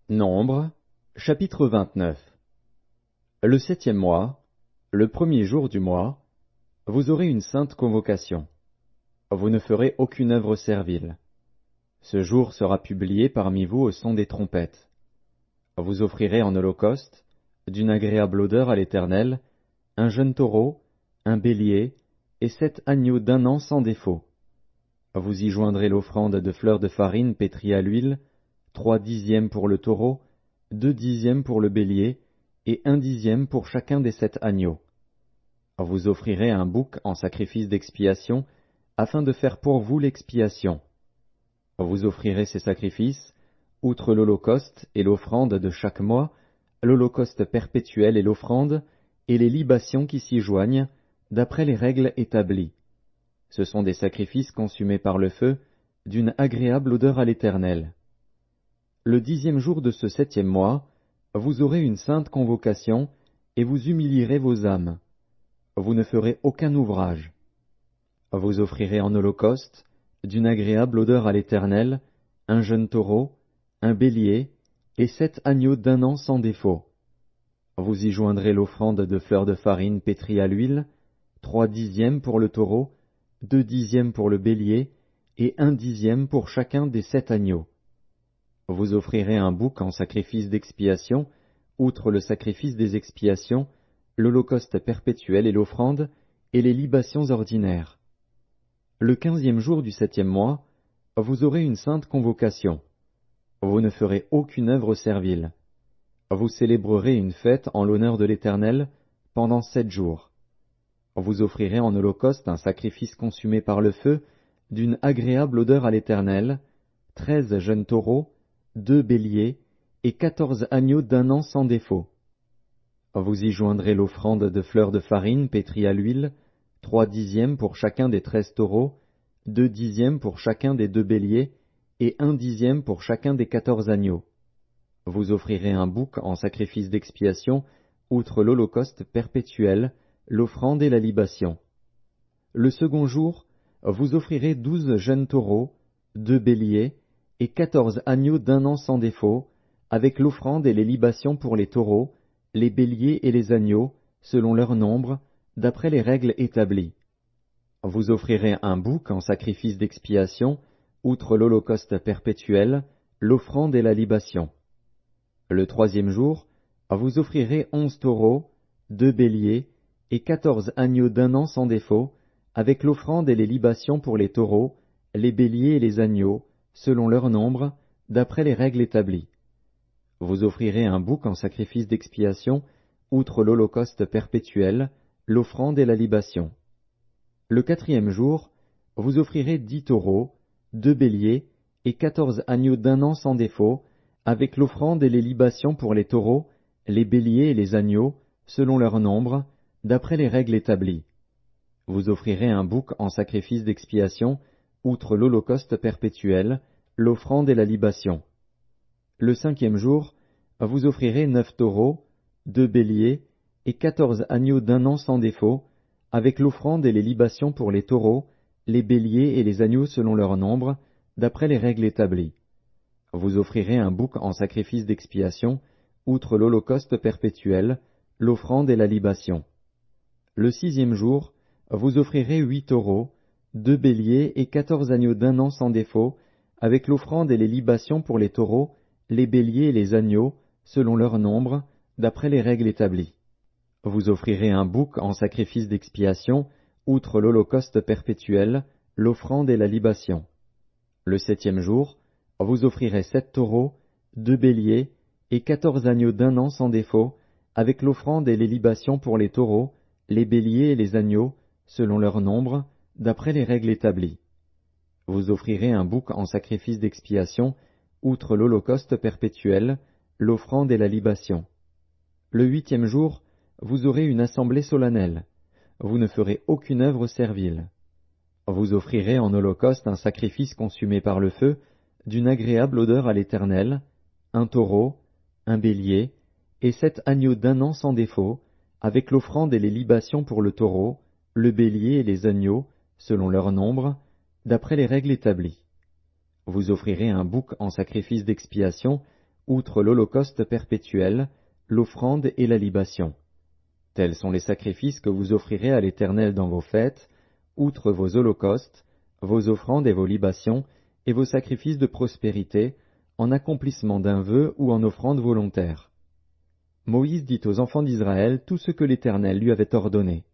Nombre, chapitre 29. Le 7e mois, le premier jour du mois, vous aurez une sainte convocation. Vous ne ferez aucune œuvre servile. Ce jour sera publié parmi vous au son des trompettes. Vous offrirez en holocauste, d'une agréable odeur à l'Éternel, un jeune taureau, un bélier, et 7 agneaux d'1 an sans défaut. Vous y joindrez l'offrande de fleurs de farine pétrie à l'huile, 3/10 pour le taureau, 2/10 pour le bélier, et 1/10 pour chacun des 7 agneaux. Vous offrirez un bouc en sacrifice d'expiation, afin de faire pour vous l'expiation. Vous offrirez ces sacrifices, outre l'holocauste et l'offrande de chaque mois, l'holocauste perpétuel et l'offrande, et les libations qui s'y joignent, d'après les règles établies. Ce sont des sacrifices consumés par le feu, d'une agréable odeur à l'Éternel. Le 10e jour de ce 7e mois, vous aurez une sainte convocation, et vous humilierez vos âmes. Vous ne ferez aucun ouvrage. Vous offrirez en holocauste, d'une agréable odeur à l'Éternel, un jeune taureau, un bélier, et 7 agneaux d'1 an sans défaut. Vous y joindrez l'offrande de fleurs de farine pétrie à l'huile, 3/10 pour le taureau, 2/10 pour le bélier, et 1/10 pour chacun des 7 agneaux. Vous offrirez un bouc en sacrifice d'expiation, outre le sacrifice des expiations, l'holocauste perpétuel et l'offrande, et les libations ordinaires. Le 15e jour du 7e mois, vous aurez une sainte convocation. Vous ne ferez aucune œuvre servile. Vous célébrerez une fête en l'honneur de l'Éternel pendant 7 jours. Vous offrirez en holocauste un sacrifice consumé par le feu, d'une agréable odeur à l'Éternel, 13 jeunes taureaux, 2 béliers, et 14 agneaux d'1 an sans défaut. Vous y joindrez l'offrande de fleurs de farine pétrie à l'huile, 3/10 pour chacun des 13 taureaux, 2/10 pour chacun des 2 béliers, et 1/10 pour chacun des 14 agneaux. Vous offrirez un bouc en sacrifice d'expiation, outre l'holocauste perpétuel, l'offrande et la libation. Le second jour, vous offrirez 12 jeunes taureaux, 2 béliers, et 14 agneaux d'1 an sans défaut, avec l'offrande et les libations pour les taureaux, les béliers et les agneaux, selon leur nombre, d'après les règles établies. Vous offrirez un bouc en sacrifice d'expiation, outre l'holocauste perpétuel, l'offrande et la libation. Le 3e jour, vous offrirez 11 taureaux, 2 béliers, et 14 agneaux d'1 an sans défaut, avec l'offrande et les libations pour les taureaux, les béliers et les agneaux, selon leur nombre, d'après les règles établies. Vous offrirez un bouc en sacrifice d'expiation, outre l'holocauste perpétuel, l'offrande et la libation. Le 4e jour, vous offrirez 10 taureaux, 2 béliers, et 14 agneaux d'1 an sans défaut, avec l'offrande et les libations pour les taureaux, les béliers et les agneaux, selon leur nombre, d'après les règles établies. Vous offrirez un bouc en sacrifice d'expiation, outre l'holocauste perpétuel, l'offrande et la libation. Le 5e jour, vous offrirez 9 taureaux, 2 béliers, et 14 agneaux d'1 an sans défaut, avec l'offrande et les libations pour les taureaux, les béliers et les agneaux selon leur nombre, d'après les règles établies. Vous offrirez un bouc en sacrifice d'expiation, outre l'holocauste perpétuel, l'offrande et la libation. Le 6e jour, vous offrirez 8 taureaux, 2 béliers et 14 agneaux d'1 an sans défaut, avec l'offrande et les libations pour les taureaux, les béliers et les agneaux, selon leur nombre, d'après les règles établies. Vous offrirez un bouc en sacrifice d'expiation, outre l'holocauste perpétuel, l'offrande et la libation. Le 7e jour, vous offrirez 7 taureaux, 2 béliers, et 14 agneaux d'1 an sans défaut, avec l'offrande et les libations pour les taureaux, les béliers et les agneaux, selon leur nombre, d'après les règles établies. Vous offrirez un bouc en sacrifice d'expiation, outre l'holocauste perpétuel, l'offrande et la libation. Le 8e jour, vous aurez une assemblée solennelle. Vous ne ferez aucune œuvre servile. Vous offrirez en holocauste un sacrifice consumé par le feu, d'une agréable odeur à l'Éternel, un taureau, un bélier, et 7 agneaux d'1 an sans défaut, avec l'offrande et les libations pour le taureau, le bélier et les agneaux, selon leur nombre, d'après les règles établies. Vous offrirez un bouc en sacrifice d'expiation, outre l'holocauste perpétuel, l'offrande et la libation. Tels sont les sacrifices que vous offrirez à l'Éternel dans vos fêtes, outre vos holocaustes, vos offrandes et vos libations, et vos sacrifices de prospérité, en accomplissement d'un vœu ou en offrande volontaire. Moïse dit aux enfants d'Israël tout ce que l'Éternel lui avait ordonné.